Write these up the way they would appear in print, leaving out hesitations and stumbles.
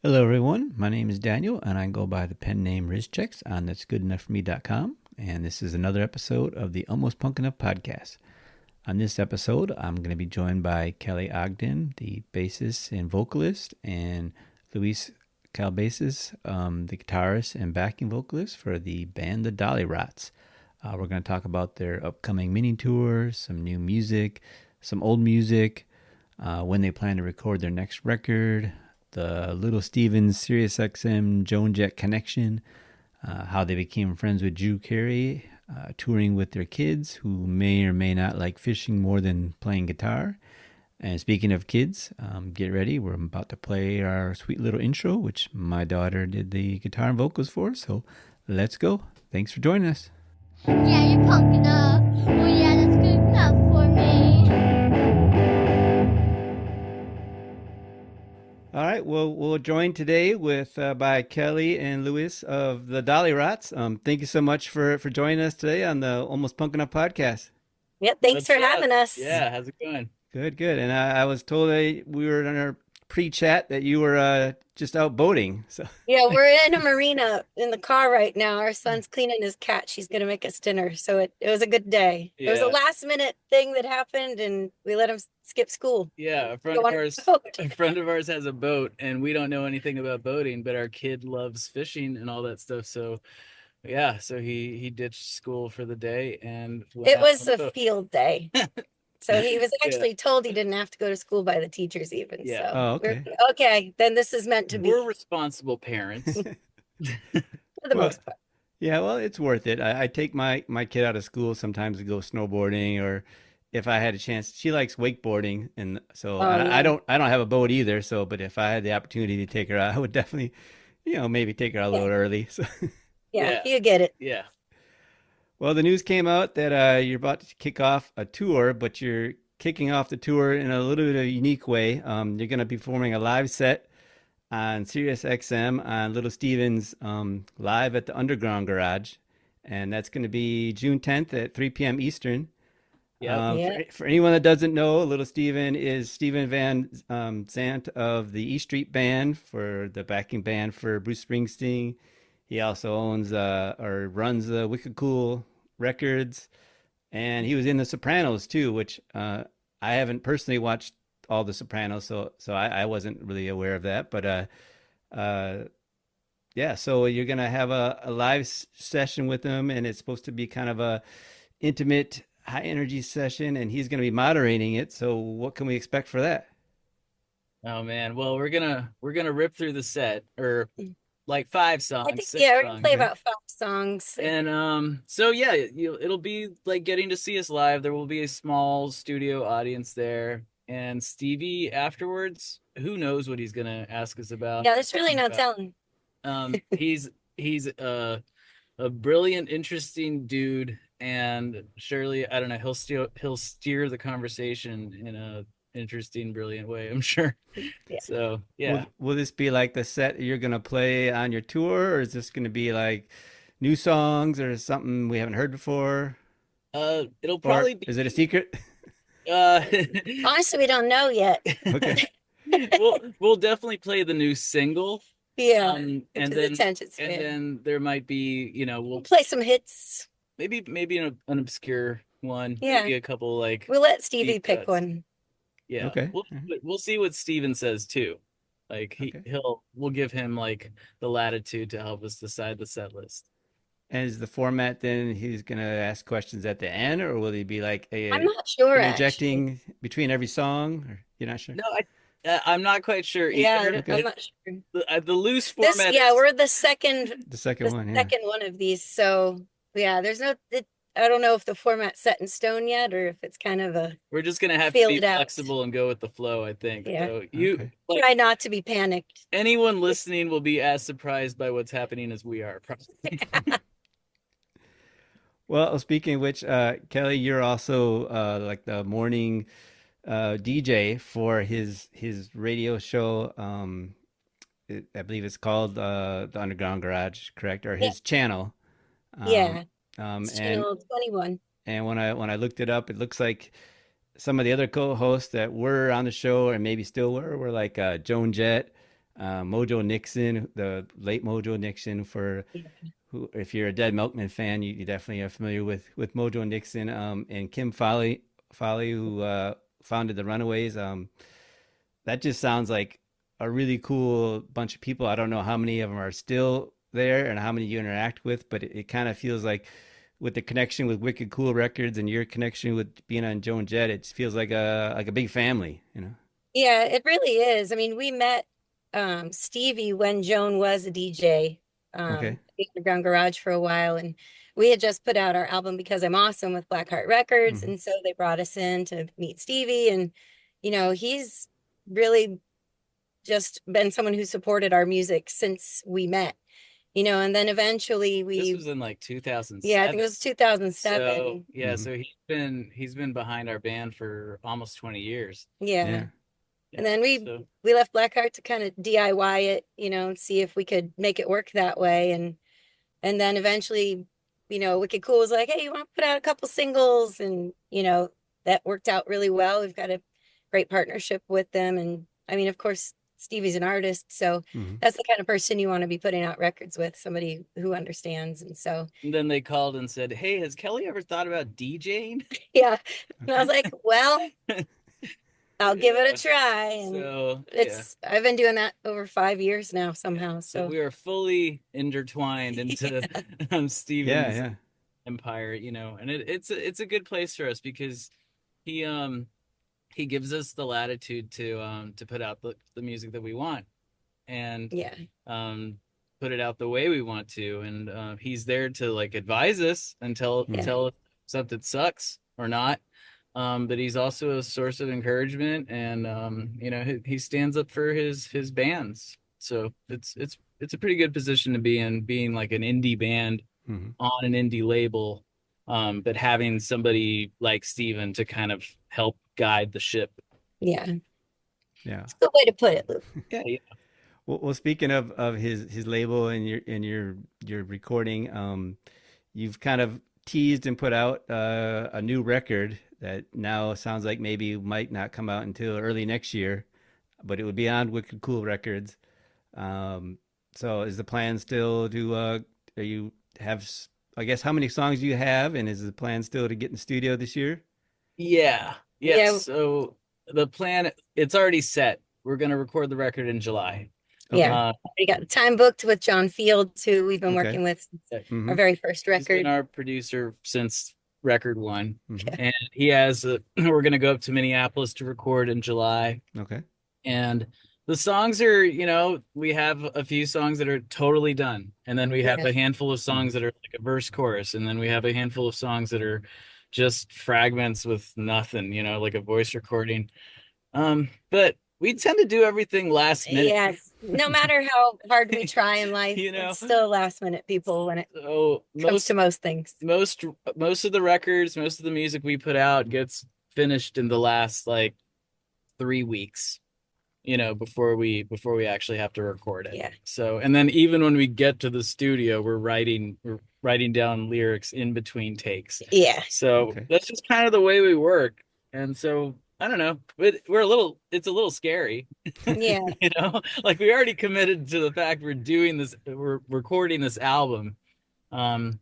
Hello, everyone. My name is Daniel, and I go by the pen name Rizchex on that'sgoodenough.me.com. And this is another episode of the Almost Punk Enough podcast. On this episode, I'm going to be joined by Kelly Ogden, the bassist and vocalist, and Luis Cabezas, the guitarist and backing vocalist for the band the Dollyrots. We're going to talk about their upcoming mini tour, some new music, some old music, when they plan to record their next record, the Little Stevens SiriusXM Joan Jett connection, how they became friends with Drew Carey, touring with their kids who may or may not like fishing more than playing guitar. And speaking of kids, get ready. We're about to play our sweet little intro, which my daughter did the guitar and vocals for. So let's go. Thanks for joining us. Yeah, you're punk enough. Well, yeah, that's good enough for me. All right. Well, we're joined today with by Kelly and Lewis of the Dollyrots. Thank you so much for joining us today on the Almost Punk Enough podcast. Yep, thanks What's for up? having us. Yeah, how's it going? Good, good. And I was told we were in our pre-chat that you were just out boating. So Yeah, we're in a marina in the car right now. Our son's cleaning his cat. She's gonna make us dinner. So it was a good day. It was a Yeah. last minute thing that happened and we let him skip school. Yeah, Go on a boat. a friend of ours has a boat, and we don't know anything about boating, but our kid loves fishing and all that stuff. So yeah, so he ditched school for the day and went It out was on a the boat. field day. So he was Yeah. actually told he didn't have to go to school by the teachers even. Yeah. So Oh, we're okay. okay, then this is meant to be We're responsible parents. for the Well, most part. yeah, well, it's worth it. I take my kid out of school sometimes to go snowboarding, or if I had a chance, she likes wakeboarding, and so Oh, yeah. I don't have a boat either. So, but if I had the opportunity to take her out, I would definitely, maybe take her out a little early. So, Yeah, Yeah. you get it. Yeah. well, the news came out that you're about to kick off a tour, but you're kicking off the tour in a little bit of a unique way. You're going to be performing a live set on SiriusXM on Little Steven's live at the Underground Garage, and that's going to be June 10th at 3 p.m. Eastern. Yep. Yeah. For anyone that doesn't know, Little Steven is Steven Van Zandt of the E Street Band, for the backing band for Bruce Springsteen. He also owns or runs the Wicked Cool Records, and he was in The Sopranos too, which I haven't personally watched all The Sopranos, so I wasn't really aware of that. But uh, yeah, so you're gonna have a live session with him, and it's supposed to be kind of a intimate, high energy session, and he's gonna be moderating it. So what can we expect for that? Oh man. Well, we're gonna rip through the set, or like five I songs, think six yeah, we're gonna songs. play Okay. about 5 songs. And so yeah, it'll be like getting to see us live. There will be a small studio audience there, and Stevie afterwards, who knows what he's gonna ask us about. Yeah, there's really no Uh, telling. he's a brilliant, interesting dude, and surely, I don't know, he'll steer the conversation in a interesting, brilliant way, I'm sure. Yeah. So yeah. Will this be like the set you're gonna play on your tour, or is this gonna be like new songs or something we haven't heard before? It'll Or probably be is it a secret? uh Honestly, we don't know yet. Okay. we'll definitely play the new single. Yeah, And which is then attention and span. then there might be, We'll we'll play some hits. maybe an obscure one, Yeah. maybe a couple like We'll let Stevie deep pick cuts. one. Yeah, Okay. we'll see what Steven says too. Like Okay. we'll give him like the latitude to help us decide the set list. And is the format then he's gonna ask questions at the end, or will he be like I'm not sure actually. interjecting between every song? Or you're not sure? No, I'm not quite sure Yeah, either. Okay. I'm not sure. The loose This, format yeah, is, we're the second, The second the one, yeah. second one of these. So yeah, there's no. I don't know if the format's set in stone yet, or if it's kind of a we're just gonna have feel to be it out. flexible and go with the flow, I think. Yeah. So you Okay. like Try not to be panicked. anyone listening will be as surprised by what's happening as we are, probably. Well, speaking of which, Kelly, you're also like the morning DJ for his radio show. I believe it's called the Underground Garage, correct? Or Yeah. his channel. Um, Yeah, um, it's and channel 21. and when I looked it up, it looks like some of the other co-hosts that were on the show, and maybe still were like Joan Jett, Mojo Nixon, the late Mojo Nixon. For who, if you're a Dead Milkman fan, you definitely are familiar with Mojo Nixon. And Kim Foley, who founded the Runaways. That just sounds like a really cool bunch of people. I don't know how many of them are still there and how many you interact with, but it kind of feels like with the connection with Wicked Cool Records and your connection with being on Joan Jett, it feels like a big family, you know? Yeah, it really is. I mean, we met Stevie when Joan was a DJ Okay. the Underground Garage for a while, and we had just put out our album Because I'm Awesome with Blackheart Records, Hmm. and so they brought us in to meet Stevie, and he's really just been someone who supported our music since we met. And then eventually This we, was in like yeah, I think 2007. it was So 2007. yeah, Hmm. so he's been behind our band for almost 20 years. Yeah. Yeah. And Yeah. then we So we left Blackheart to kind of DIY it, and see if we could make it work that way. And then eventually, Wicked Cool was like, hey, you want to put out a couple singles? And, that worked out really well. We've got a great partnership with them. And I mean, of course, Stevie's an artist, so Hmm. that's the kind of person you want to be putting out records with, somebody who understands. And so, and then they called and said, "Hey, has Kelly ever thought about DJing?" yeah. And I was Okay. like, well, I'll give it a Yeah. try. And So yeah. I've been doing that over 5 years now Yeah. somehow. So So we are fully intertwined into yeah, Yeah, Steven's yeah. empire, and it's a good place for us because he he gives us the latitude to put out the music that we want and yeah, um put it out the way we want to, and he's there to like advise us and tell yeah, Hmm. tell if something sucks or not. But he's also a source of encouragement, and he stands up for his bands. So it's a pretty good position to be in, being like an indie band Hmm. on an indie label, but having somebody like Steven to kind of help guide the ship. yeah. Yeah. It's a good way to put it, Luke. Yeah, yeah. Well, speaking of his label and your recording, you've kind of teased and put out a new record that now sounds like maybe might not come out until early next year, but it would be on Wicked Cool Records. Um, so is the plan still to you have I guess how many songs do you have, and is the plan still to get in the studio this year? Yeah. Yes. Yeah, So the plan, it's already set. We're going to record the record in July. yeah. Okay. Uh, We got time booked with John Fields, who we've been Okay. working with since Mm-hmm. our very first he's been record. our producer since record one. Mm-hmm. And he has we're going to go up to Minneapolis to record in July. Okay. And the songs are, we have a few songs that are totally done. And then we have Yeah, a handful of Mm-hmm. songs that are like a verse chorus. And then we have a handful of songs that are just fragments with nothing, like a voice recording. But we tend to do everything last minute, yeah. No matter how hard we try in life, you know. it's still last minute people when it So comes to most things. most of the records, most of the music we put out gets finished in the last like 3 weeks, before we actually have to record it. Yeah, So, and then even when we get to the studio, we're writing down lyrics in between takes. yeah, So Okay. that's just kind of the way we work. And so I don't know, but it's a little scary, yeah, like we already committed to the fact we're recording this album. Um,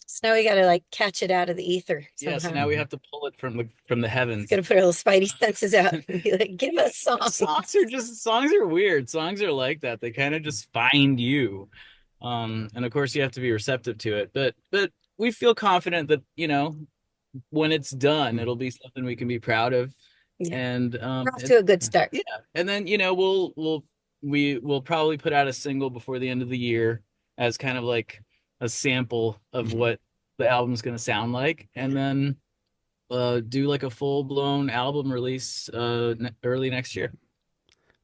so now we got to like catch it out of the ether yeah, so somehow. now we Mm-hmm. have to pull it from the heavens. Got to put our little spidey senses out and be like, give us a song. Songs are weird. Songs are like that. They kind of just find you. And of course you have to be receptive to it. But we feel confident that, when it's done, Mm-hmm. it'll be something we can be proud of. Yeah, And we're off to a good Yeah. start. yeah. And then, we'll probably put out a single before the end of the year as kind of like a sample of Mm-hmm. what the album's gonna sound like. And then do like a full blown album release early next year.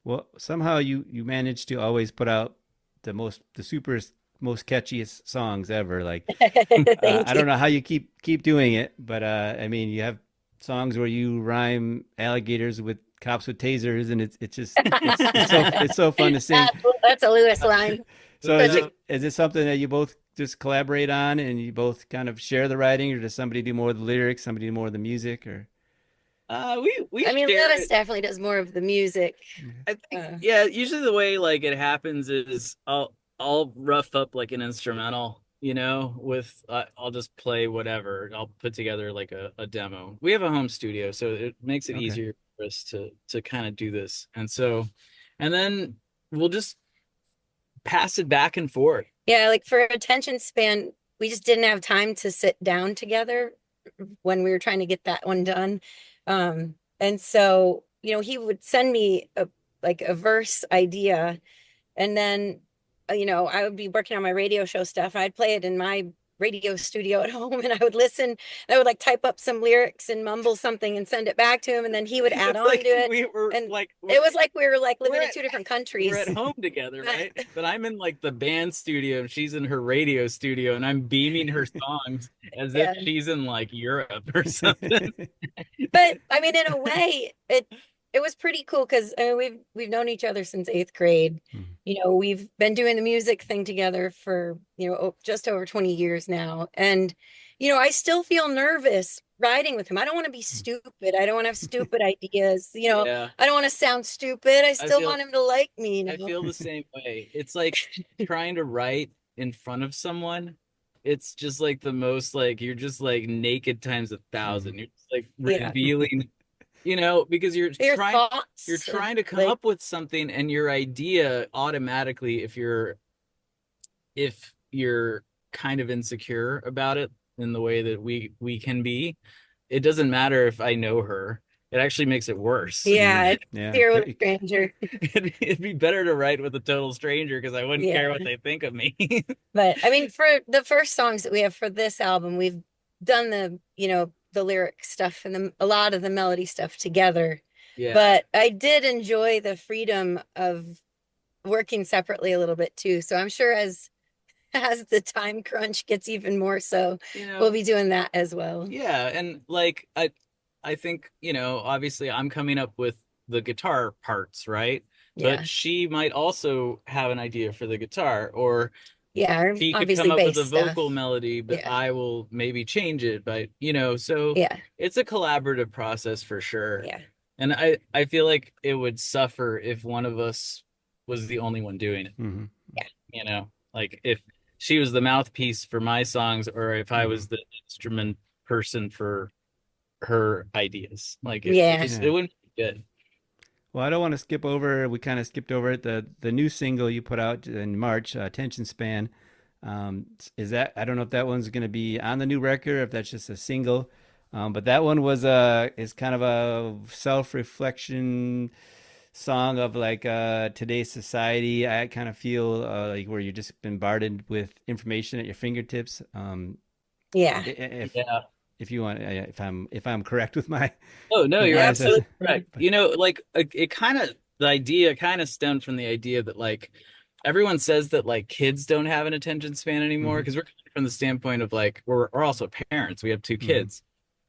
Well, somehow you manage to always put out the super most catchiest songs ever. Like Thank I you. don't know how you keep doing it, but I mean you have songs where you rhyme alligators with cops with tasers, and it's just it's so fun to sing. That's a Lewis line. So Such a is it something that you both just collaborate on and you both kind of share the writing, or does somebody do more of the lyrics, somebody do more of the music, or? We I mean, share Lettuce it. definitely does more of the music. I think, Uh, yeah, usually the way like it happens is I'll rough up like an instrumental, with I'll just play whatever. I'll put together like a demo. We have a home studio, so it makes it Okay. easier for us to kind of do this. And then we'll just pass it back and forth. yeah, like for attention span, we just didn't have time to sit down together when we were trying to get that one done. And so, he would send me a verse idea, and then, I would be working on my radio show stuff. I'd play it in my radio studio at home, and I would listen. And I would like type up some lyrics and mumble something and send it back to him, and then he would add It's on like to it. we were And like it was like we were like we're living in at two different we're countries. at home together, But right? But I'm in like the band studio and she's in her radio studio and I'm beaming her songs as if yeah, she's in like Europe or something. but I mean, in a way, it was pretty cool because I mean, we've known each other since eighth grade. Mhm. We've been doing the music thing together for just over 20 years now, and I still feel nervous riding with him. I don't want to be stupid. I don't want to have stupid ideas. Yeah, I don't want to sound stupid. I I still feel want him to like me. I feel the same way. It's like trying to write in front of someone. It's just like the most like you're just like naked times a thousand. Mhm. You're just like Yeah, revealing, because your you're thoughts of trying to come like up with something and your idea automatically if you're kind of insecure about it in the way that we can be, it doesn't matter if I know her. It actually makes it worse. yeah, it's Yeah. fear with a stranger. It'd be better to write with a total stranger because I wouldn't care Yeah. what they think of me. But I mean, for the first songs that we have for this album, we've done the lyric stuff and a lot of the melody stuff together. Yeah. But I did enjoy the freedom of working separately a little bit too. So I'm sure as the time crunch gets even more so, You we'll know, be doing that as well. yeah, and like I think, obviously I'm coming up with the guitar parts, right? But Yeah. she might also have an idea for the guitar, or Yeah. she could come Obviously up with bass a stuff. vocal melody, but Yeah. I will maybe change it. But so Yeah. it's a collaborative process for sure. Yeah. And I feel like it would suffer if one of us was the only one doing it. Mhm. Yeah. Like if she was the mouthpiece for my songs, or if I Mhm. was the instrument person for her ideas. Like it Yeah. just Yeah. it wouldn't be good. Well, I don't want to skip over. We kind of skipped over it. The new single you put out in March, "Attention Span." Is that? I don't know if that one's going to be on the new record, or if that's just a single. But that one is kind of a self-reflection song of like today's society. I kind of feel like where you've just bombarded with information at your fingertips. Yeah. If Yeah. if you want, if I'm correct with my Oh no, with you're my absolutely assessment. correct. Like it kind of the idea kind of stemmed from the idea that like everyone says that like kids don't have an attention span anymore Hmm. because we're coming from the standpoint of like we're also parents. We have two Hmm. kids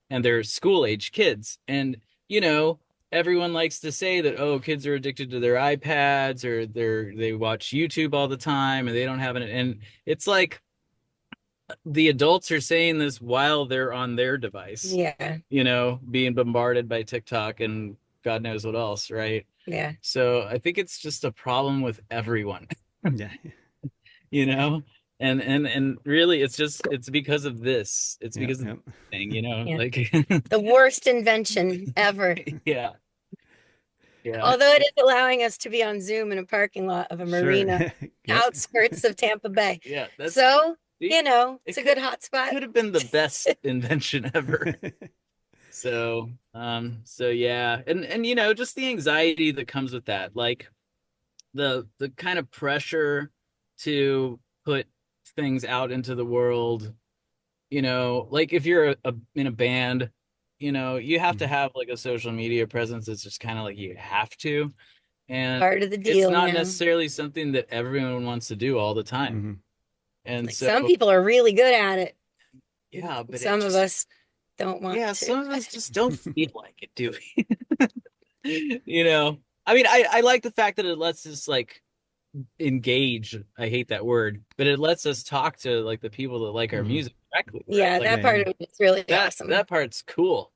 and they're school age kids. And you know, everyone likes to say that oh, kids are addicted to their iPads or they watch YouTube all the time and they don't have an and it's like the adults are saying this while they're on their device, Yeah. being bombarded by TikTok and God knows what else, right? Yeah. So I think it's just a problem with everyone, Yeah. you know? And really it's because of this. It's Yeah. because of Yeah. the thing, Yeah. like The worst invention ever. yeah. Yeah. Although it is allowing us to be on Zoom in a parking lot of a Sure. marina, Yep. outskirts of Tampa Bay. Yeah, So, see, it's it a good could hot spot. could have been the best invention ever. So yeah. And just the anxiety that comes with that. Like the kind of pressure to put things out into the world, like if you're in a band, you have to Mhm. have like a social media presence. It's just kind of like you have to. And Part of the it's deal not now. necessarily something that everyone wants to do all the time. Mhm. And Like so, some people are really good at it. yeah, but it Some of just, us don't want yeah, to. some of us just don't feel like it, do we? I mean, I like the fact that it lets us like engage. I hate that word, but it lets us talk to like the people that like our Mhm. music directly, right? Yeah, Like that Yeah. part Yeah. of it's really that awesome. that part's cool.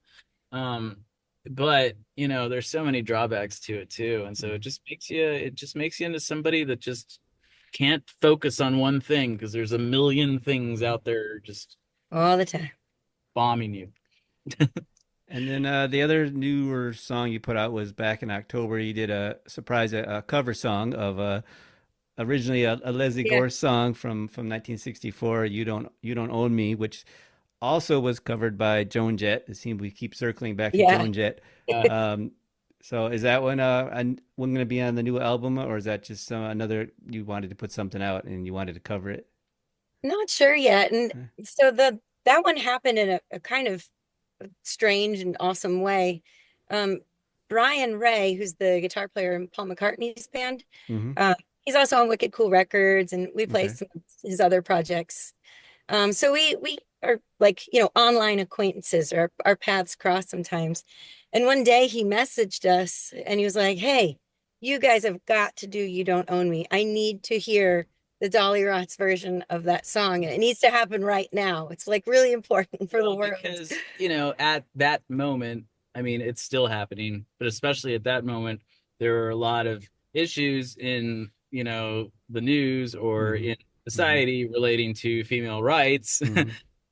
Um, but there's so many drawbacks to it too, and so it just makes you into somebody that just can't focus on one thing because there's a million things out there just all the time. bombing you. And then the other newer song you put out was back in October. You did a surprise a cover song of originally a Leslie Yeah. Gore song from 1964. You don't own me, which also was covered by Joan Jett. It seems we keep circling back to Yeah. Joan Jett. Uh, Um, so is that one going to be on the new album, or is that just another you wanted to put something out and you wanted to cover it? Not sure yet. And so that one happened in a kind of strange and awesome way. Um, Brian Ray, who's the guitar player in Paul McCartney's band, Mm-hmm. uh, he's also on Wicked Cool Records, and we play Okay. some of his other projects. So we are like, online acquaintances, or our paths cross sometimes. And one day he messaged us and he was like, "Hey, you guys have got to do You Don't Own Me. I need to hear the Dollyrots version of that song. And it needs to happen right now. It's like really important for the well, world." because at that moment, I mean, it's still happening, but especially at that moment, there are a lot of issues in the news or Mm-hmm. in Mm-hmm. society relating to female rights, Mm-hmm.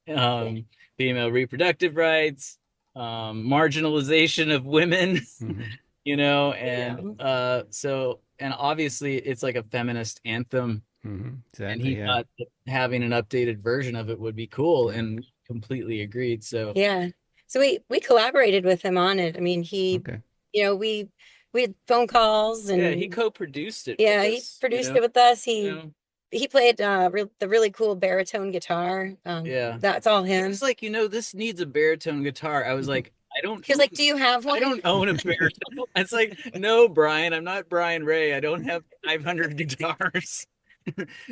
Yeah. female reproductive rights, marginalization of women, Mm-hmm. and Yeah. so and obviously it's like a feminist anthem, Mm-hmm. and Exactly. he Yeah. thought that having an updated version of it would be cool, Yeah. and completely agreed. So Yeah. So we collaborated with him on it. I mean, Okay. we had phone calls, yeah, he and co-produced it with yeah, he us, produced it with us. you He know. he played the really cool baritone guitar. Yeah. That's all He him. was like, this needs a baritone guitar. I was like, He was like, "Do you have I one?" don't own a baritone. It's like, no, Brian, I'm not Brian Ray. I don't have 500 guitars.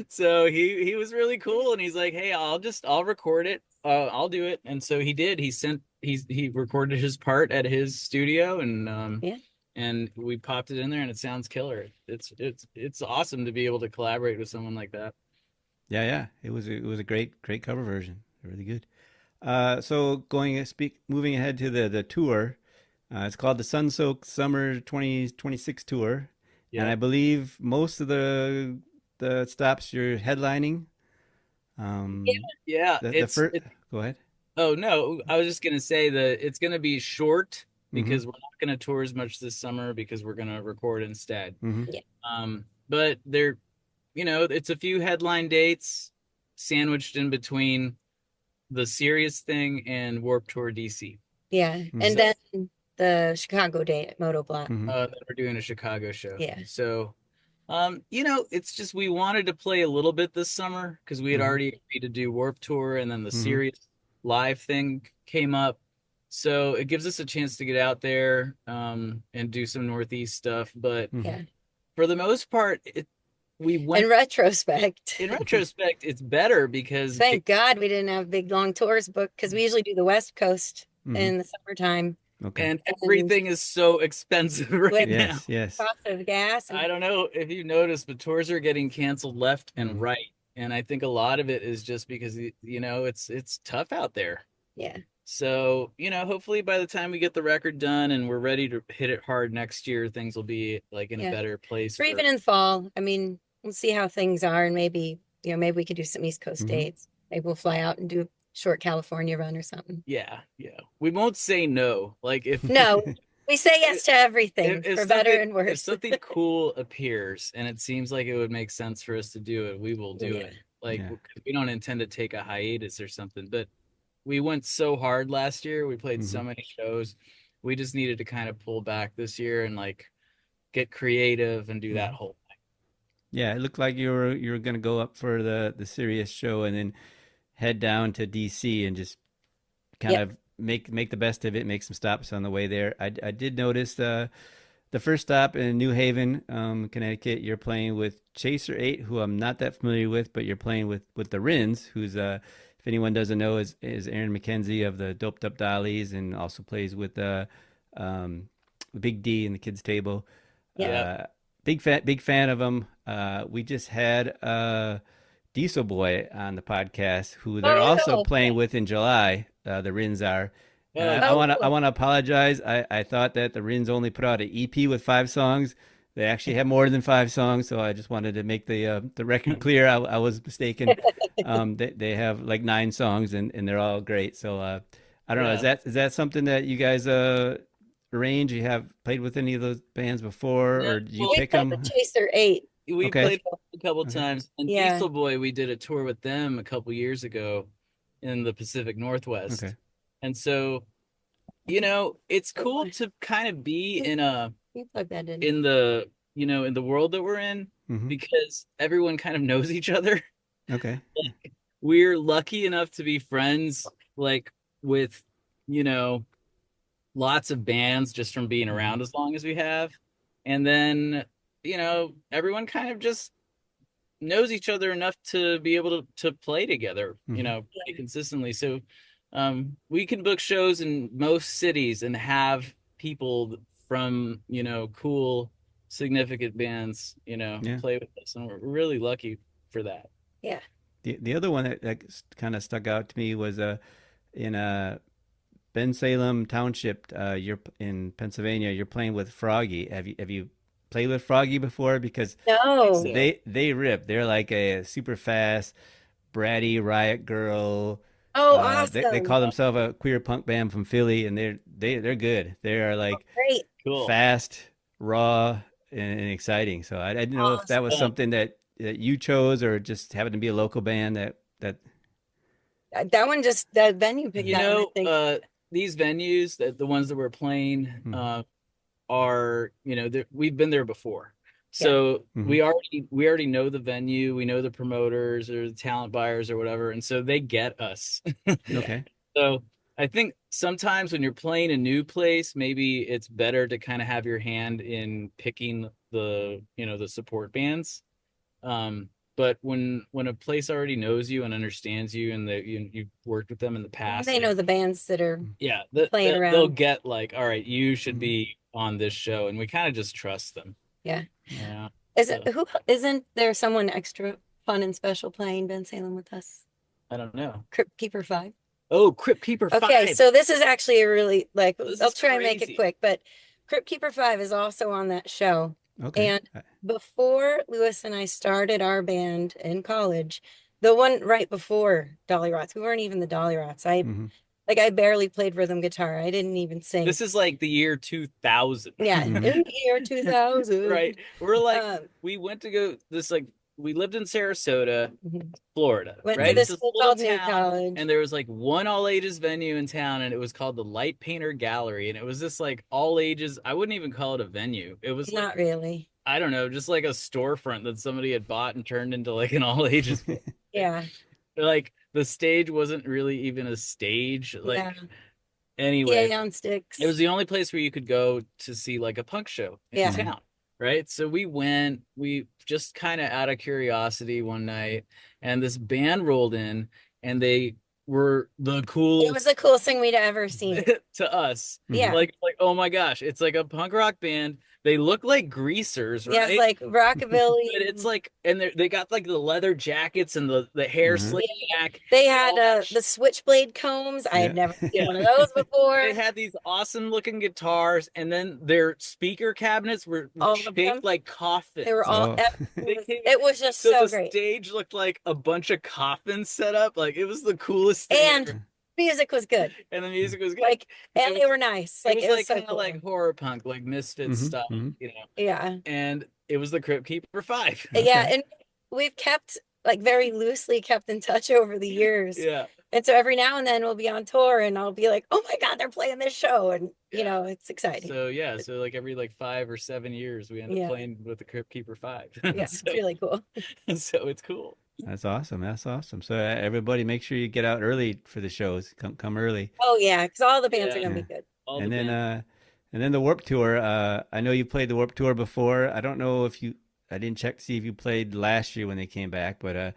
So he was really cool, and he's like, hey, I'll record it. I'll do it. And so he did. He recorded his part at his studio, Yeah. and we popped it in there, and it sounds killer. It's awesome to be able to collaborate with someone like that. Yeah, yeah. It was a great cover version. Really good. So moving ahead to the tour. It's called the Sunsoaked Summer 2026 tour, and Yeah. I believe most of the stops you're headlining. Um, Yeah, the first. Go ahead. oh no, I was just gonna say that it's gonna be short Mm-hmm. because we're not gonna tour as much this summer because we're gonna record instead. Mm-hmm. Yeah. But it's a few headline dates sandwiched in between the Serious thing and Warp Tour DC. Yeah. Mm-hmm. And So then the Chicago date at Moto Block. Mm-hmm. then we're doing a Chicago show. Yeah. So it's just we wanted to play a little bit this summer because we had Mm-hmm. already agreed to do Warp Tour, and then the Mm-hmm. Serious live thing came up. So it gives us a chance to get out there and do some Northeast stuff. But Mm-hmm. Yeah. for the most part, we went In retrospect, in retrospect, it's better because thank God we didn't have big long tours booked, because we usually do the West Coast Mm-hmm. in the summertime, Okay. and and everything is so expensive right with now. Yes. Yes. cost of gas I and don't know if you noticed, but tours are getting canceled left and Mm-hmm. right. And I think a lot of it is just because it's tough out there. yeah. So, hopefully by the time we get the record done and we're ready to hit it hard next year, things will be like in a Yeah. better place Or even in fall. I mean, we'll see how things are, and maybe we could do some East Coast Mm-hmm. dates. Maybe we'll fly out and do a short California run or something. yeah, yeah. We won't say no. Like No, we say yes to everything, if for better something and if worse. something cool appears and it seems like it would make sense for us to do it, we will do Yeah. it. Like Yeah. we don't intend to take a hiatus or something, but we went so hard last year. We played Mm-hmm. so many shows. We just needed to kind of pull back this year and like get creative and do that Mm-hmm. whole thing. Yeah, it looked like you were gonna go up for the Sirius show and then head down to DC and just kind Yep. of make the best of it, make some stops on the way there. I did notice the first stop in New Haven, Connecticut. You're playing with Chaser 8, who I'm not that familiar with, but you're playing with the Rins, who's if anyone doesn't know, is Aaron McKenzie of the Doped Up Dollies, and also plays with um, Big D in the Kids Table. Yeah. Yeah. Big fan of them. We just had Diesel Boy on the podcast, who they're Oh, also okay. playing with in July. The Rins are, And Oh, I want to cool. apologize. I thought that the Rins only put out an EP with 5 songs. They actually have more than 5 songs, so I just wanted to make the record clear. I was mistaken. They have like 9 songs, and they're all great. So I don't know. yeah. Is that something that you guys arrange? You have played with any of those bands before, No, or did you well, We pick played with them? Chaser 8. we Okay. played a couple Okay. times, and Yeah. Diesel Boy, we did a tour with them a couple years ago in the Pacific Northwest. Okay. And so, it's cool to kind of be You plug that in. in the, in the world that we're in, Hmm. because everyone kind of knows each other. Okay. We're lucky enough to be friends, like, with, you know, lots of bands just from being Hmm. around as long as we have. And then, everyone kind of just knows each other enough to be able to play together, Hmm. pretty consistently. So we can book shows in most cities and have people from, cool, significant bands, Yeah. play with us. And we're really lucky for that. Yeah. The other one that kind of stuck out to me was in Ben Salem Township. You're in Pennsylvania. You're playing with Froggy. Have you played with Froggy before? Because No. So they rip. They're like a super fast, bratty riot girl. Oh, They awesome. call themselves a queer punk band from Philly, and they're good. They are like Great. cool. fast, raw, and exciting. So I didn't know if that was Awesome. something that you chose, or just happened to be a local band that. That one just, that venue picked You that one, I know, think. these venues, the ones that we're playing, Mhm. are, we've been there before. Yeah. So Mhm. we already know the venue, we know the promoters or the talent buyers or whatever, and so they get us. Yeah. Okay. So I think sometimes when you're playing a new place, maybe it's better to kind of have your hand in picking the support bands. But when a place already knows you and understands you, and that you've worked with them in the And past, they know the bands that are yeah, playing they'll around. get like, all right, you should Mhm. be on this show, and we kind of just trust them. Yeah. Yeah. Yeah. Isn't there someone extra fun and special playing Ben Salem with us? I don't know. Crypt Keeper 5. Oh, Crypt Keeper Okay, 5. so this is actually a really This I'll is try and make it crazy. quick, but Crypt Keeper 5 is also on that show. Okay. And before Lewis and I started our band in college, the one right before Dollyrots, we weren't even the Dollyrots. Mhm. I barely played rhythm guitar. I didn't even sing. This is like the year 2000. Yeah, in Mhm. the year 2000. Right. We're like, Um, we went to go this, like, we lived in Sarasota, mhm. Florida, Went to right? Mhm. It's this this school little called New town, College. and there was like one all ages venue in town, and it was called the Light Painter Gallery, and it was this like all ages. I wouldn't even call it a venue. It was like, Not really. I don't know, just like a storefront that somebody had bought and turned into like an all ages. Yeah. Like the stage wasn't really even a stage. Yeah. Like, anyway, PA on it sticks. was the only place where you could go to see like a punk show in Yeah. Mhm. town, right? So we just kind of out of curiosity one night, and this band rolled in, and they were the It coolest was the coolest thing we'd ever seen. to us. Yeah. Like, oh my gosh, it's like a punk rock band. They look like greasers, Yeah, right? like rockabilly. But it's like, and they got like the leather jackets and the hair Mhm. slicked back. They had all that the switchblade combs. I had Yeah. never seen Yeah. one of those before. They had these awesome looking guitars, and then their speaker cabinets were All of them. shaped like coffins. They were all. Oh. It was just So so the great. stage looked like a bunch of coffins set up. Like, it was the coolest thing And ever. music was good. And the music was good. Like, and It they was, were nice. it Like, was it was like so kind of cool. like horror punk, like Misfits Mhm. stuff, Mhm. Yeah. And it was the Crypt Keeper 5. Yeah. Okay. And we've kept, like, very loosely kept in touch over the years. Yeah. And so every now and then we'll be on tour and I'll be like, oh my God, they're playing this show. And, you know, it's exciting. So yeah, so like every like 5 or 7 years we end up Yeah. playing with the Crypt Keeper 5. Yeah, it's really cool. So it's cool. That's awesome. That's awesome. So everybody, make sure you get out early for the shows. Come early. Oh, yeah, because all the bands are Yeah. going to Yeah. be good. All And the then bands. the Warp Tour. I know you played the Warp Tour before. I don't know if you. I didn't check to see if you played last year when they came back, but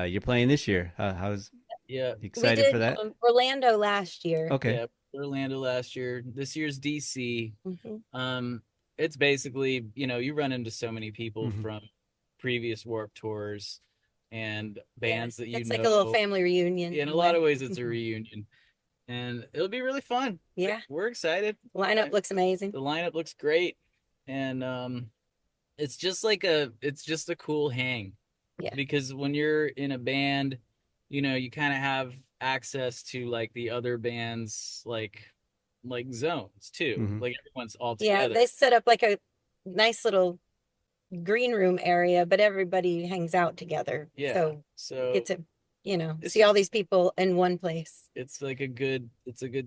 you're playing this year. How's Yeah. you We excited did for that? Orlando last year. Okay. Yeah. Orlando last year. This year's DC. Mhm. It's basically, you run into so many people Mhm. from previous Warp Tours and Yeah, bands that it's like a little family reunion. In a lot of ways, it's a reunion. and it'll be really fun. Yeah. We're excited. Lineup looks amazing. The lineup looks great, and it's just a cool hang. Yeah. Because when you're in a band, you know, you kind of have access to like the other bands, like zones too. Mhm. Like everyone's all Yeah, together. they set up like a nice little green room area, but everybody hangs out together. Yeah. So you So get to, you know, it's see all just these people in one place. it's like a good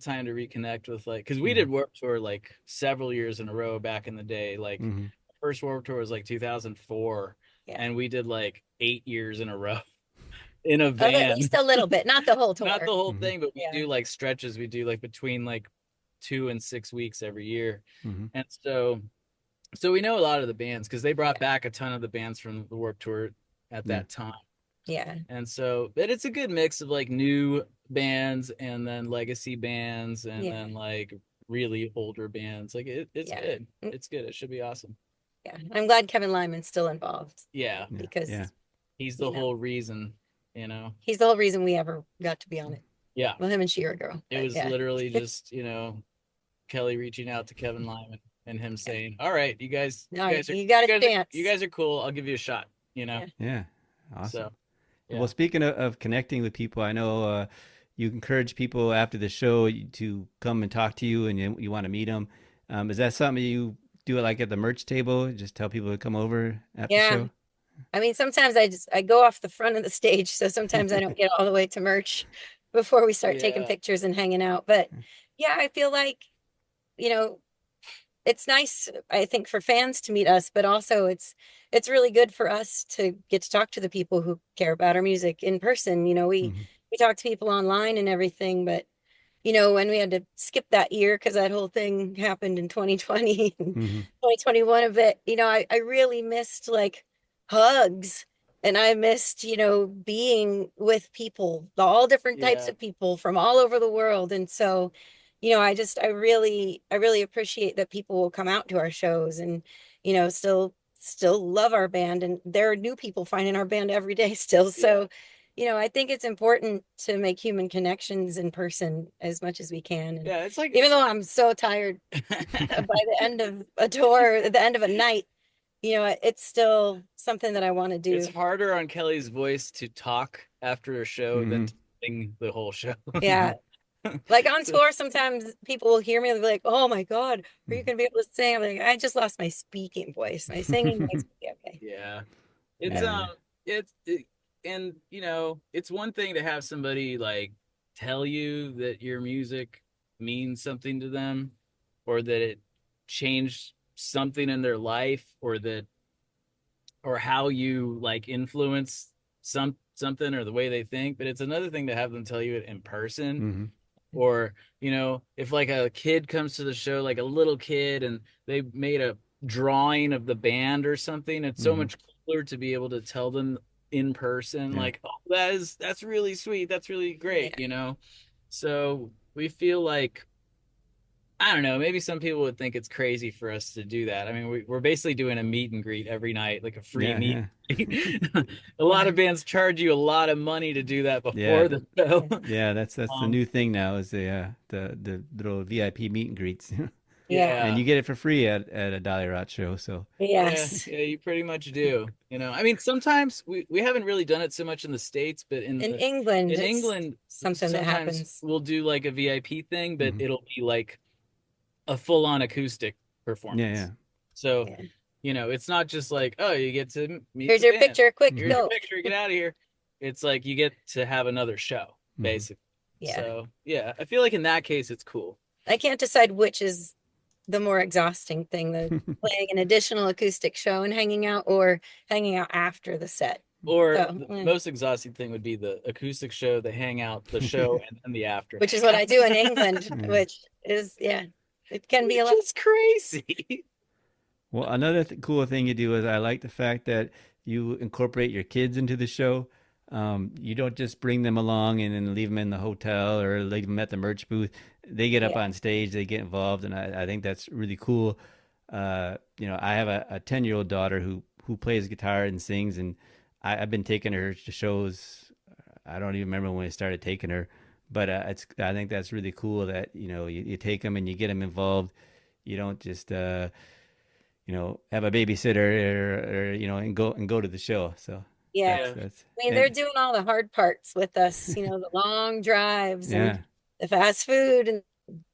time to reconnect with, like, because we Mhm. did Warped Tour like several years in a row back in the day. Like Mhm. first Warped Tour was like 2004, Yeah. and we did like 8 years in a row in a At van. least a little bit, not the whole tour. Not the whole Mhm. thing, but we Yeah. do like stretches. We do like between like 2 and 6 weeks every year. Mhm. And so we know a lot of the bands because they brought Yeah. back a ton of the bands from the Warped Tour at Yeah. that time. Yeah. And so, but it's a good mix of like new bands and then legacy bands and Yeah. then like really older bands. Like it's Yeah. good. It's good. It should be awesome. Yeah. I'm glad Kevin Lyman's still involved Yeah. Yeah. because Yeah. He's the you know, whole reason, you know. he's the whole reason we ever got to be on it. Yeah. Well, him and Shira girl. It but was yeah. literally just, you know, Kelly reaching out to Kevin Lyman and him saying, "All right, you guys All right, are you got a chance. you guys are cool. I'll give you a shot." You know. Yeah. Yeah. Awesome. So, yeah. Well, speaking of connecting with people, I know you encourage people after the show to come and talk to you, and you want to meet them. Is that something you do, like at the merch table? Just tell people to come over after the Yeah. show? I mean, sometimes I go off the front of the stage, so sometimes I don't get all the way to merch before we start taking Yeah. pictures and hanging out. But yeah, I feel like, you know, it's nice, I think, for fans to meet us, but also it's really good for us to get to talk to the people who care about our music in person. You know, Mhm. we talk to people online and everything, but you know, when we had to skip that year because that whole thing happened in 2020 and Mhm. 2021 a bit, you know, I really missed like hugs, and I missed, you know, being with people, all different types Yeah. of people from all over the world. And so, you know, I really appreciate that people will come out to our shows and, you know, still love our band. And there are new people finding our band every day still. So, you know, I think it's important to make human connections in person as much as we can. And Yeah, it's like even though I'm so tired by the end of a tour, at the end of a night, you know, it's still something that I want to do. it's harder on Kelly's voice to talk after a show than Mhm. to sing the whole show. Yeah. Like on tour, sometimes people will hear me and they'll be like, "Oh my God, are you going to be able to sing?" I'm like, "I just lost my speaking voice. My singing voice will be okay." Yeah. It's Yeah. and you know, it's one thing to have somebody like tell you that your music means something to them or that it changed something in their life or how you like influence something or the way they think, but it's another thing to have them tell you it in person. Mhm. Or, you know, if like a kid comes to the show, like a little kid, and they made a drawing of the band or something, it's so Mhm. much cooler to be able to tell them in person, Yeah. like, oh, that's really sweet, that's really great, Yeah. you know. So we feel like, I don't know, maybe some people would think it's crazy for us to do that. I mean, we're basically doing a meet and greet every night, like a free Yeah. meet. Yeah. A lot of bands charge you a lot of money to do that Yeah. before the show. Yeah. That's the new thing now is the little VIP meet and greets, Yeah. and you get it for free at a Dollyrots show. So Yes. Yeah, you pretty much do. You know, I mean, sometimes we haven't really done it so much in the States, but In England, in it's England, something that sometimes happens. we'll do like a VIP thing, but Mhm. it'll be like a full-on acoustic yeah, performance. yeah. So, Yeah. you know, it's not just like, oh, you get to meet Here's the your band. picture, quick, Mhm. Here's your go. picture, get out of here. It's like you get to have another show, Mhm. basically. Yeah. So, yeah, I feel like in that case, it's cool. I can't decide which is the more exhausting thing, the playing an additional acoustic show and hanging out or hanging out after the set. Or So, the most exhausting thing would be the acoustic show, the hangout, the show, and then the after. which is what I do in England, Yeah. which is, yeah, it can be a lot. It's crazy. Well, another cool thing you do is I like the fact that you incorporate your kids into the show. You don't just bring them along and then leave them in the hotel or leave them at the merch booth. They get up Yeah. on stage, they get involved, and I think that's really cool. I have a 10-year-old daughter who plays guitar and sings, and I've been taking her to shows. I don't even remember when I started taking her, But I think that's really cool that you take them and you get them involved. You don't just have a babysitter or and go to the show. So Yeah. Yeah. that's I mean, they're and doing all the hard parts with us, the long drives yeah. and the fast food and,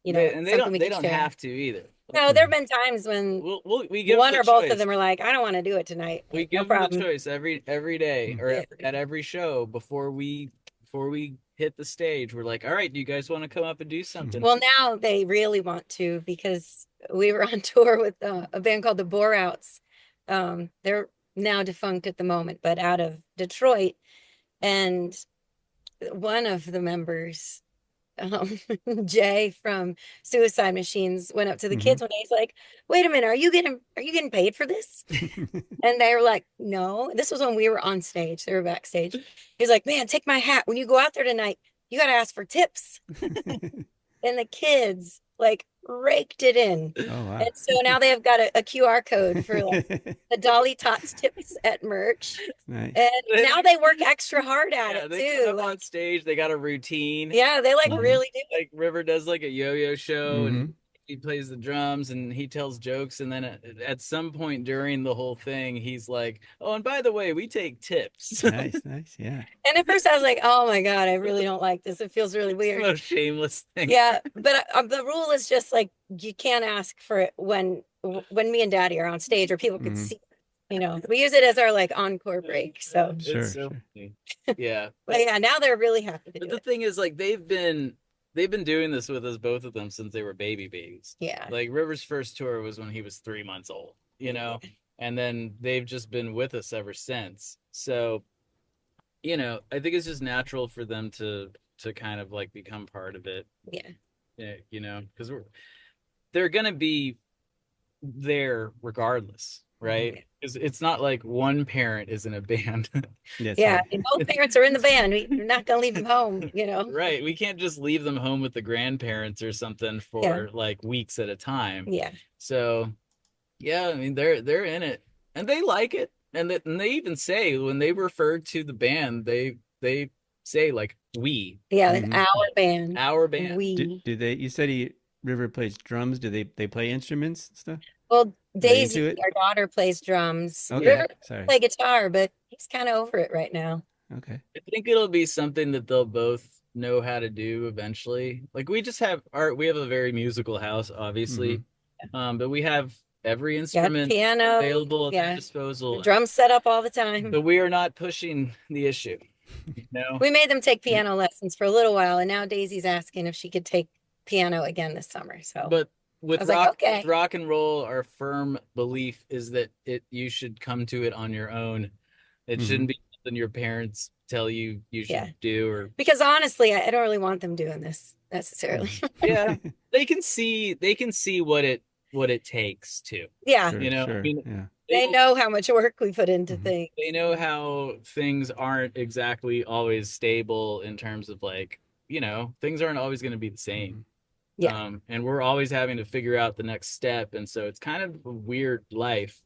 They something we they can don't share. have to either. No, there have been times when We give them one the or both of choice. them are like, I don't want to do it tonight. We Like, no give them the problem. choice every day or Yeah. at every show before we hit the stage. We're like, all right, do you guys want to come up and do something? Well, now they really want to because we were on tour with a band called the Borouts. They're now defunct at the moment, but out of Detroit. And one of the members, um, Jay from Suicide Machines, went up to the kids one day. He's like, "Wait a minute, are you getting paid for this?" And they were like, "No." This was when we were on stage. They were backstage. He's like, "Man, take my hat. When you go out there tonight, you got to ask for tips." And the kids like raked it in. Oh wow. And so now they have got a QR code for like the Dolly Tots tips at merch. Nice. And now they work extra hard at Yeah, it they too. come up on stage. They got a routine. Yeah, they like Mhm. really do. Like River does like a yo-yo show, Mhm. and he plays the drums and he tells jokes. And then at some point during the whole thing, he's like, "Oh, and by the way, we take tips." Nice, yeah. And at first I was like, oh my God, I really don't like this. It feels really It's the weird. most shameless thing. Yeah, but the rule is just like you can't ask for it when me and Daddy are on stage or people could Mhm. see. We use it as our like encore break. So, Sure, It's so sure. funny. Yeah. but yeah, now they're really happy to But do the it. thing is, like, they've been doing this with us, both of them, since they were babies. Yeah. Like River's first tour was when he was 3 months old, and then they've just been with us ever since. So, I think it's just natural for them to kind of like become part of it. Yeah. Because they're gonna be there regardless, right? Because it's not like one parent is in a band. That's Yeah. right. And both parents are in the band. We're not going to leave them home, Right. We can't just leave them home with the grandparents or something for like weeks at a time. Yeah. So, yeah, I mean they're in it and they like it. And they even say when they refer to the band, they say like we. Yeah. Like Mhm. our band. Do We. You said River plays drums. Do they play instruments and stuff? Well, They into Daisy, it? our daughter, plays drums. Okay, River sorry. play guitar, but he's kind of over it right now. Okay. I think it'll be something that they'll both know how to do eventually. Like we have a very musical house, obviously. But we have every Got instrument piano, available at their disposal. drum set up all the time. But we are not pushing the issue. We made them take piano lessons for a little while, and now Daisy's asking if she could take piano again this summer. So, But with I was like, okay. with rock and roll, our firm belief is that you should come to it on your own. It shouldn't be something your parents tell you should do, or because honestly, I don't really want them doing this necessarily. yeah, they can see what it takes to. Yeah, Sure, I mean, yeah. they know how much work we put into things. They know how things aren't exactly always stable in terms of like, things aren't always going to be the same. Yeah. And we're always having to figure out the next step. And so it's kind of a weird life.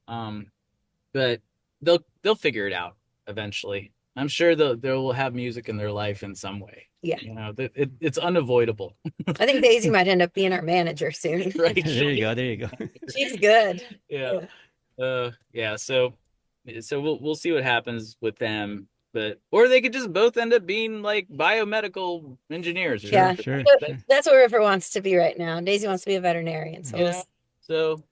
But they'll figure it out eventually. I'm sure they'll have music in their life in some way. Yeah. It's unavoidable. I think Daisy might end up being our manager soon. Right. There you go. She's good. Yeah. Yeah. So we'll see what happens with them. Or they could just both end up being like biomedical engineers. Yeah. Sure. That's what River wants to be right now. Daisy wants to be a veterinarian. So So,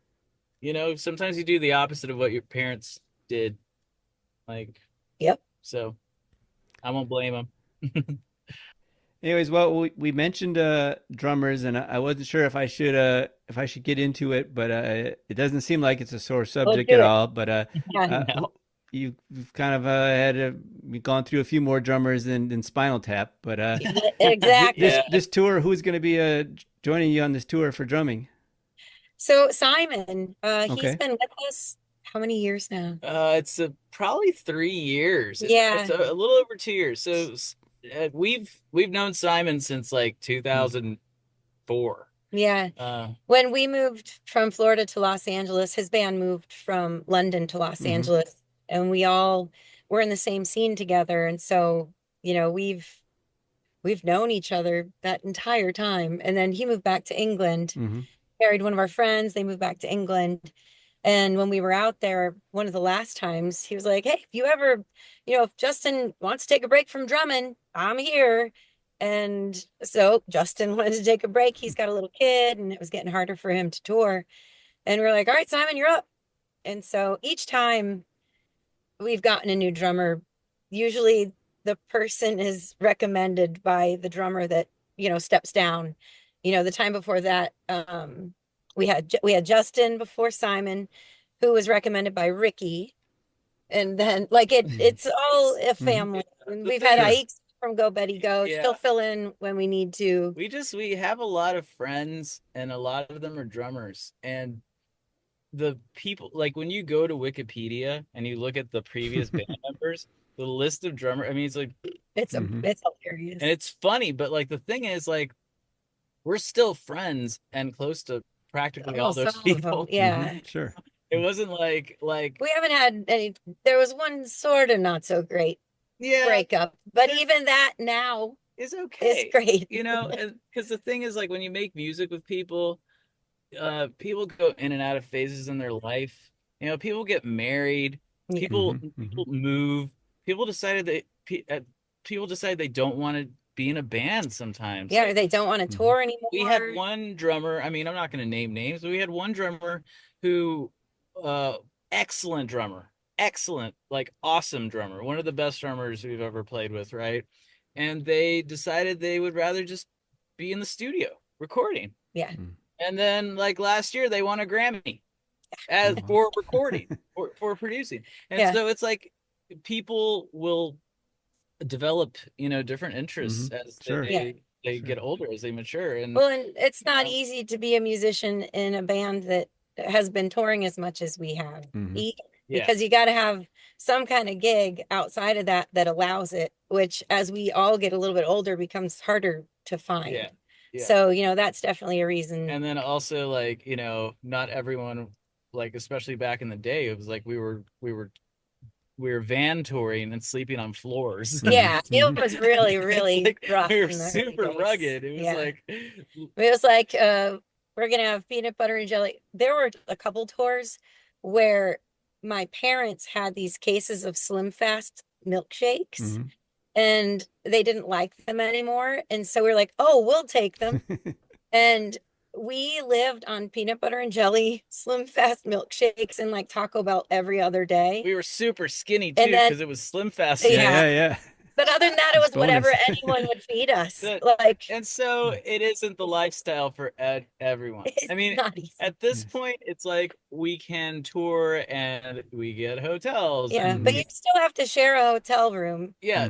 sometimes you do the opposite of what your parents did. Like, yep. So I won't blame them. Anyways, well, we mentioned drummers, and I wasn't sure if I should get into it, but it doesn't seem like it's a sore subject at all. But you've kind of you've gone through a few more drummers than Spinal Tap, but exactly. This tour, who's going to be joining you on this tour for drumming? So Simon, he's been with us how many years now? It's probably 3 years. Yeah, it's a little over 2 years. So we've known Simon since like 2004. Yeah. When we moved from Florida to Los Angeles, his band moved from London to Los Angeles, and we all were in the same scene together. And so, we've we've known each other that entire time. And then he moved back to England, Mm-hmm. married one of our friends. They moved back to England. And when we were out there, one of the last times, he was like, "Hey, if you ever, if Justin wants to take a break from drumming, I'm here." And so Justin wanted to take a break. He's got a little kid and it was getting harder for him to tour. And we're like, "All right, Simon, you're up." And so each time we've gotten a new drummer, usually the person is recommended by the drummer that, steps down. The time before that, we had Justin before Simon, who was recommended by Ricky. And then like it's all a family. And we've had Ike from Go Betty Go. She'll fill in when we need to. We have a lot of friends, and a lot of them are drummers. And the people, like when you go to Wikipedia and you look at the previous band members, the list of drummer, I mean, it's like it's hilarious. And it's funny, but like the thing is, like, we're still friends and close to practically all those people. Yeah. Sure. It wasn't like we haven't had any. There was one sort of not so great breakup, but even that now is okay. It's great. And because the thing is, like, when you make music with people, people go in and out of phases in their life. People get married, people move, people decide they don't want to be in a band sometimes. Yeah, they don't want to tour anymore. We had one drummer, I mean, I'm not going to name names, but we had one drummer who excellent drummer, like awesome drummer, one of the best drummers we've ever played with, right? And they decided they would rather just be in the studio recording. Yeah. And then, like, last year, they won a Grammy for recording, for producing. And so it's like people will develop, different interests as they get older, as they mature. And it's not easy to be a musician in a band that has been touring as much as we have, because you got to have some kind of gig outside of that allows it, which as we all get a little bit older becomes harder to find. Yeah. So, that's definitely a reason. And then also, like, not everyone, like, especially back in the day, it was like we were van touring and sleeping on floors. Yeah, it was really, really like, rough. We were super rugged. It was like we're gonna have peanut butter and jelly. There were a couple tours where my parents had these cases of Slim Fast milkshakes. And they didn't like them anymore. And so we were like, "Oh, we'll take them." And we lived on peanut butter and jelly, Slim Fast milkshakes, and like Taco Bell every other day. We were super skinny too, because it was Slim Fast. Yeah. But other than that, it was whatever anyone would feed us. And so it isn't the lifestyle for everyone. I mean, at this point, it's like we can tour and we get hotels. Yeah, but you still have to share a hotel room. Yeah,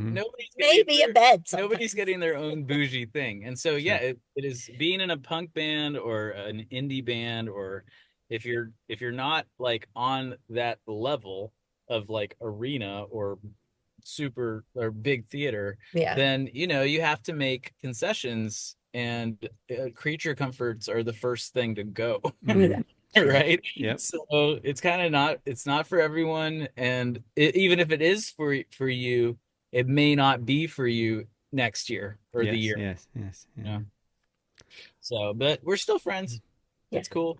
maybe a bed. Sometimes. Nobody's getting their own bougie thing. And so, it is being in a punk band or an indie band, or if you're not like on that level of like arena or super or big theater, then you have to make concessions, and creature comforts are the first thing to go. Right? Yep. So it's not for everyone, and even if it is for you, it may not be for you next year or the year. Yes. Yeah. So, but we're still friends. It's cool.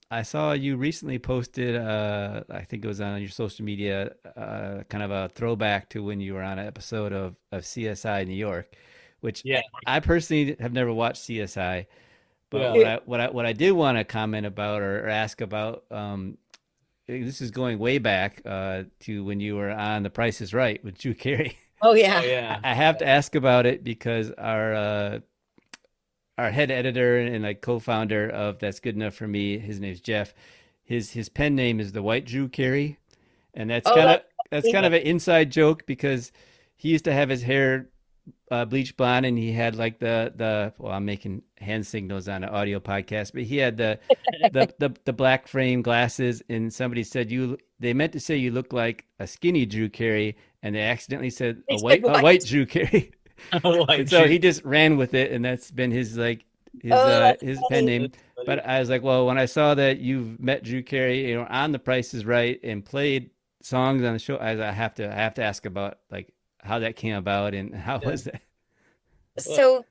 I saw you recently posted, I think it was on your social media, kind of a throwback to when you were on an episode of CSI New York, which I personally have never watched CSI, but what I did want to comment about or ask about, this is going way back to when you were on The Price is Right with Drew Carey. Oh yeah. I have to ask about it because our head editor and like co-founder of That's Good Enough for Me, his name's Jeff. His pen name is the White Drew Carey, and that's kind of an inside joke because he used to have his hair bleached blonde, and he had like the well, I'm making hand signals on an audio podcast, but he had the black frame glasses, and somebody said they meant to say you look like a skinny Drew Carey, and they accidentally said a white Drew Carey. So he just ran with it, and that's been his pen name. But I was like, well, when I saw that you've met Drew Carey, on The Price is Right and played songs on the show, I have to ask about like how that came about and how was that? So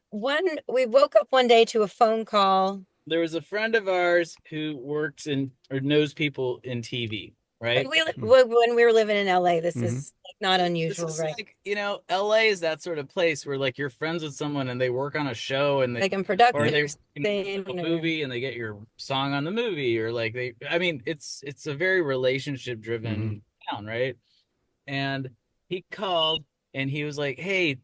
we woke up one day to a phone call. There was a friend of ours who works in or knows people in TV, right? When we were living in LA, this Mhm. is not This unusual, is right? like, LA is that sort of place where like you're friends with someone and they work on a show and Like in or production they or work in a something, movie and they get your song on the movie or like I mean, it's a very relationship driven town, right? And he called and he was like, "Hey,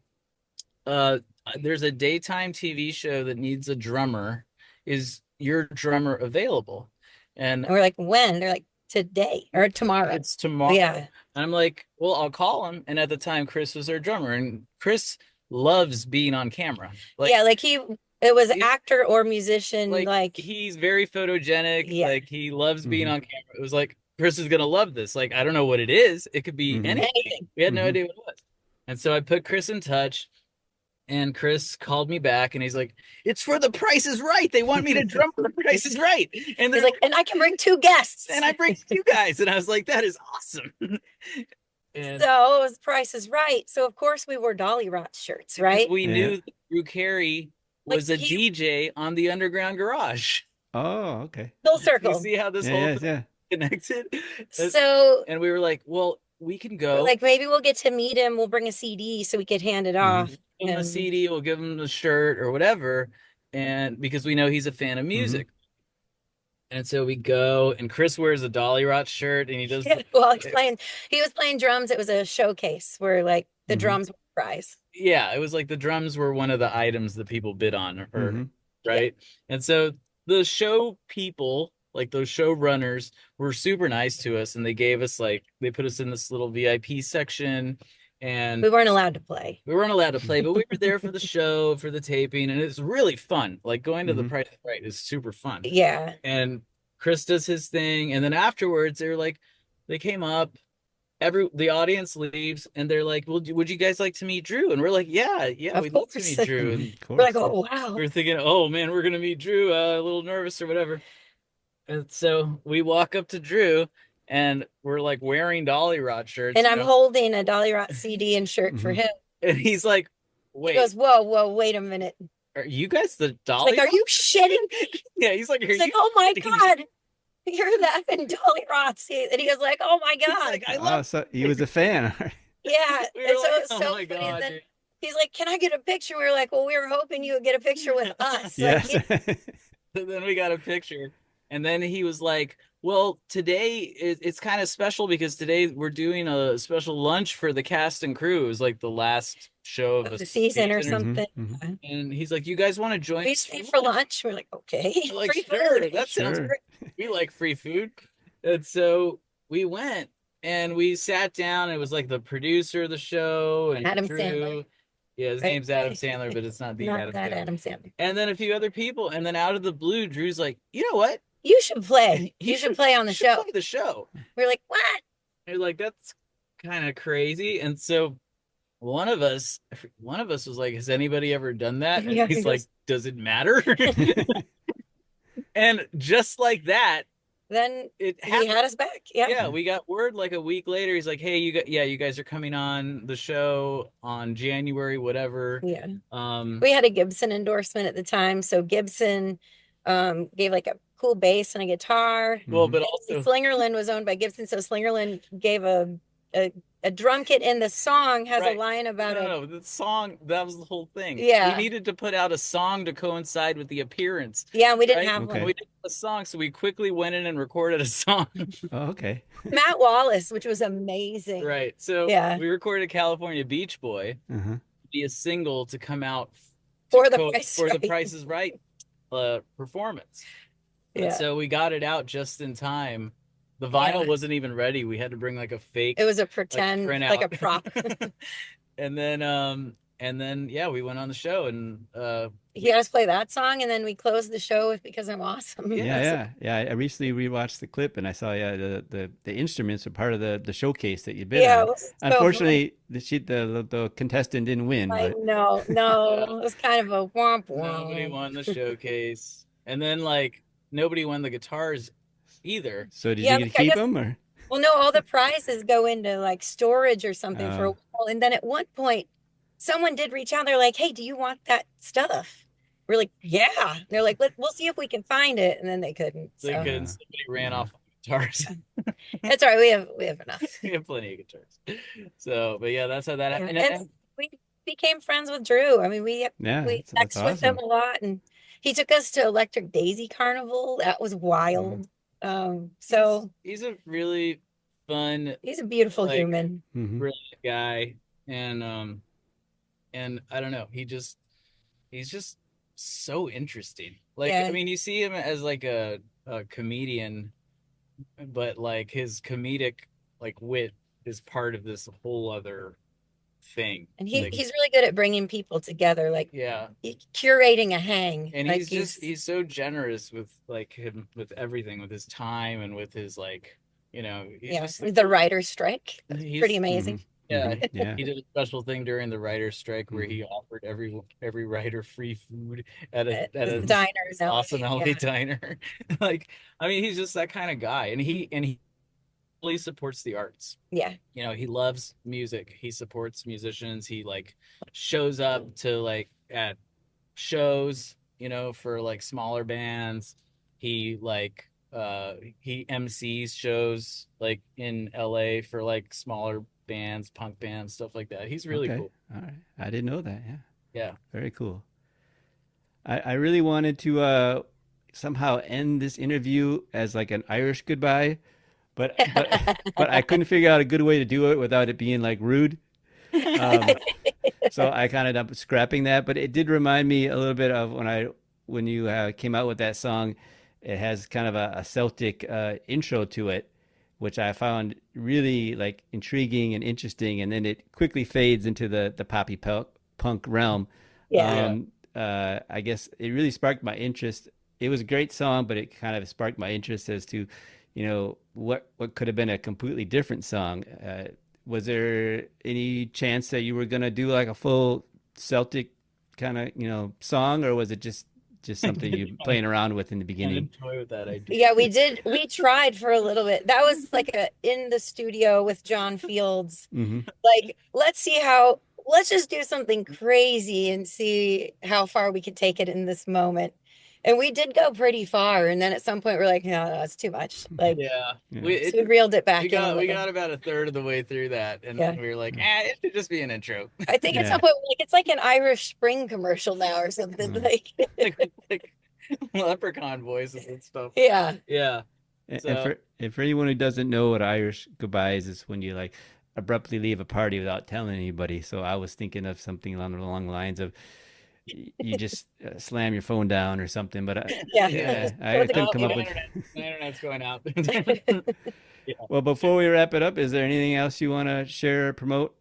uh, there's a daytime TV show that needs a drummer. Is your drummer available?" And and we're like, when? They're like, today or tomorrow. it's tomorrow. Yeah. And I'm like, well, I'll call him. And at the time, Chris was our drummer, and Chris loves being on camera. Like, Yeah, like it was he's actor or musician, like, he's very photogenic. yeah, Like he loves being Mhm. on camera. It was like Chris is gonna love this. Like I don't know what it is. It could be Mhm. anything. anything. We had no Mhm. idea what it was. And so I put Chris in touch. And Chris called me back and he's like, "It's for The Price is Right. They want me to drum for The Price is Right." And He's they're like, and I can bring two guests. and I bring you guys. And I was like, that is awesome. And So it was Price is Right. So of course we wore Dollyrots shirts, right? we Yeah. knew that Drew Carey was Like a DJ on the Underground Garage. Oh, okay. Full You circle. see how this Yeah, whole yeah, thing yeah. connected? So And we were like, well, we can we're go. like, maybe we'll get to meet him. We'll bring a CD so we could hand it off. Give him a And CD, we'll give him the shirt or whatever. And because we know he's a fan of music. And so we go, and Chris wears a Dollyrots shirt, and he does. well, he was playing drums. It was a showcase where like the Mhm. drums were the prize. Yeah, it was like the drums were one of the items that people bid on, or right. And so the show people, like those show runners, were super nice to us, and they gave us they put us in this little VIP section, and We weren't allowed to play. we weren't allowed to play, but we were there for the show, for the taping, and it's really fun. Like going to the Price is Right is super fun. Yeah. And Chris does his thing, and then afterwards they came up, the audience leaves, and they're like, "Well, would you guys like to meet Drew?" And we're like, "Yeah, Of we'd love to course. meet Drew." And Of We're like, course. oh wow. we were thinking, "Oh man, we're gonna meet Drew." A little nervous or whatever. And so we walk up to Drew, and we're like wearing Dollyrot shirts, And I'm holding a Dollyrot CD and shirt for him. and he's like, He "Wait, goes, whoa, wait a minute. are you guys the It's Dolly?" like, are you shitting me? Yeah, he's like, He's like, oh my God, you're the effing Dollyrots. And he was like, oh my God. Like, I Oh, love. so he was a fan. Yeah. We were And so like, it's oh so my funny. God, And then dude. he's like, can I get a picture? We were like, well, we were hoping you would get a picture with us. Yes. Like, So then we got a picture, and then he was like, "Well, today it's kind of special because today we're doing a special lunch for the cast and crew. It was like the last show of the season or something." something. And he's like, "You guys want to join We us stay for lunch. We're like, okay. We're like, Free sure, food. that sounds Sure. great. We like free food." And so we went and we sat down. It was like the producer of the show and Adam Drew. Sandler. Yeah, his name's Adam Sandler, but it's not the Not Adam that Sandler. Adam Sandler. And then a few other people, and then out of the blue, Drew's like, "You know what? You should play. You should play on the show." Play the show." We're like, what? You're like, that's kind of crazy. And so one of us was like, "Has anybody ever done that?" And Yeah, he's he like, goes- "Does it matter?" And just like that, Then it he happened. had us back. Yeah. Yeah, we got word like a week later. He's like, "Hey, you guys are coming on the show on January, whatever." Yeah. Um, We had a Gibson endorsement at the time. So Gibson gave like a cool bass and a guitar. well, but also, Slingerland was owned by Gibson. So Slingerland gave a drum kit in the song has Right. a line about no, the song, that was the whole thing. Yeah. We needed to put out a song to coincide with the appearance. Yeah, we didn't right? have Okay. one. We didn't have a song, so we quickly went in and recorded a song. Oh, okay. Matt Wallace, which was amazing. Right. So Yeah. we recorded California Beach Boy Uh-huh. to be a single to come out For the Price for the Right. Price is Right performance. Yeah. And so we got it out just in time. The vinyl Yeah. wasn't even ready. We had to bring like a fake It was a pretend, printout. like a prop. and then yeah, we went on the show and He had us play that song, and then we closed the show with "Because I'm Awesome." Yeah. I recently rewatched the clip and I saw the instruments are part of the showcase that you bid Yeah, on. it was so Unfortunately, the contestant didn't win, I but know, it was kind of a womp nobody womp. won the showcase. And then like nobody won the guitars either. so did Yeah, you get to like, I keep guess- them or? Well, no, all the prizes go into like storage or something for a Oh. while, and then at one point, someone did reach out. They're like, "Hey, do you want that stuff?" We're like, "Yeah." They're like, we'll see if we can find it," and then they couldn't. They So couldn't. Somebody ran off with guitars. that's all right. We have enough. We have plenty of guitars. So, but yeah, that's how that Yeah. happened. And we became friends with Drew. I mean, we that's text with him awesome. a lot, and he took us to Electric Daisy Carnival. That was wild. So he's a really fun, he's a beautiful like, human. brilliant guy, and I don't know, he's just so interesting. Like, Yeah. I mean, you see him as like a comedian, but like his comedic like wit is part of this whole other thing. And Like, he's really good at bringing people together, like yeah, curating a hang. and Like he's so generous with like him, with everything, with his time and with his, like, he's just like, the writer's strike. he's Pretty amazing. Yeah, Yeah. he did a special thing during the writer's strike where he offered every writer free food at a diner, awesome LA yeah. diner. Like, I mean, he's just that kind of guy, and he really supports the arts. Yeah. He loves music. He supports musicians. He like shows up to like at shows, for like smaller bands. He like he MCs shows like in LA for like smaller bands, punk bands, stuff like that. He's really cool. All right. I didn't know that. Yeah. Yeah. Very cool. I really wanted to somehow end this interview as like an Irish goodbye, but I couldn't figure out a good way to do it without it being like rude. So I kind of ended up scrapping that, but it did remind me a little bit of when you came out with that song. It has kind of a Celtic intro to it, which I found really like intriguing and interesting, and then it quickly fades into the poppy punk realm. Yeah. I guess it really sparked my interest. It was a great song, but it kind of sparked my interest as to, what could have been a completely different song. Was there any chance that you were gonna do like a full Celtic kind of song, or was it just something you playing around with in the beginning? Toy with that idea. Yeah, we did. We tried for a little bit. That was like in the studio with John Fields. Like, let's just do something crazy and see how far we could take it in this moment. And we did go pretty far. And then at some point we're like, no, it's too much. Like, yeah. So we reeled it back We in a got little. about a third of the way through that, and we were like, it should just be an intro. I think at some point, like, it's like an Irish Spring commercial now or something. like leprechaun voices and stuff. Yeah. Yeah. And for anyone who doesn't know what Irish goodbye is when you like abruptly leave a party without telling anybody. So I was thinking of something along the lines of you just slam your phone down or something. But I couldn't come up with. The internet's going out. Yeah. Well, before we wrap it up, is there anything else you want to share or promote?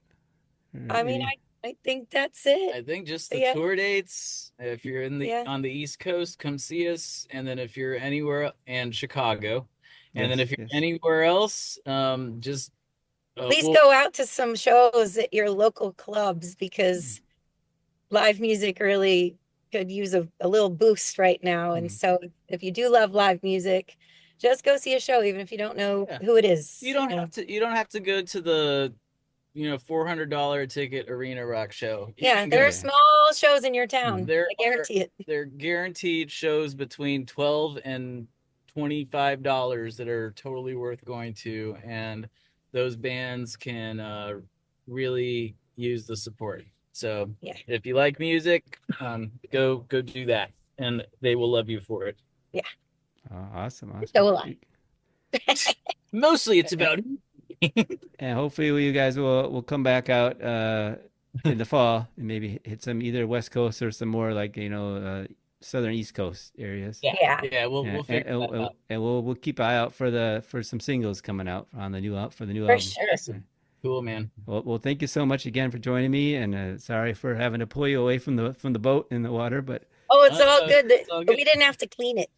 I mean, I think that's it. I think just the tour dates. If you're on the East Coast, come see us. And then if you're anywhere, and Chicago, and then if you're anywhere else, just please go out to some shows at your local clubs, because live music really could use a little boost right now. And so if you do love live music, just go see a show, even if you don't know who it is. You don't have to go to the $400 ticket arena rock show. There are small shows in your town. I guarantee it. They're guaranteed shows between $12 and $25 that are totally worth going to, and those bands can really use the support. So if you like music, go do that, and they will love you for it. Yeah. Awesome. So will I. Mostly it's about and hopefully you guys will come back out in the fall and maybe hit some either West Coast or some more like Southern East Coast areas. We'll figure that out. And we'll keep an eye out for some singles coming out on the new album. For sure. Cool, man. Well, thank you so much again for joining me, and sorry for having to pull you away from the boat in the water, but it's all good. We didn't have to clean it.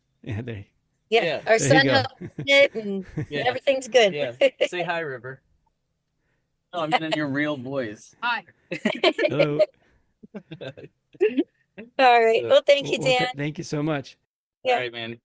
Our son helped it, and everything's good. Say hi, River. Oh, I'm getting your real voice. Hi. Hello. All right. Well, thank you, Dan. Thank you so much. All right, man.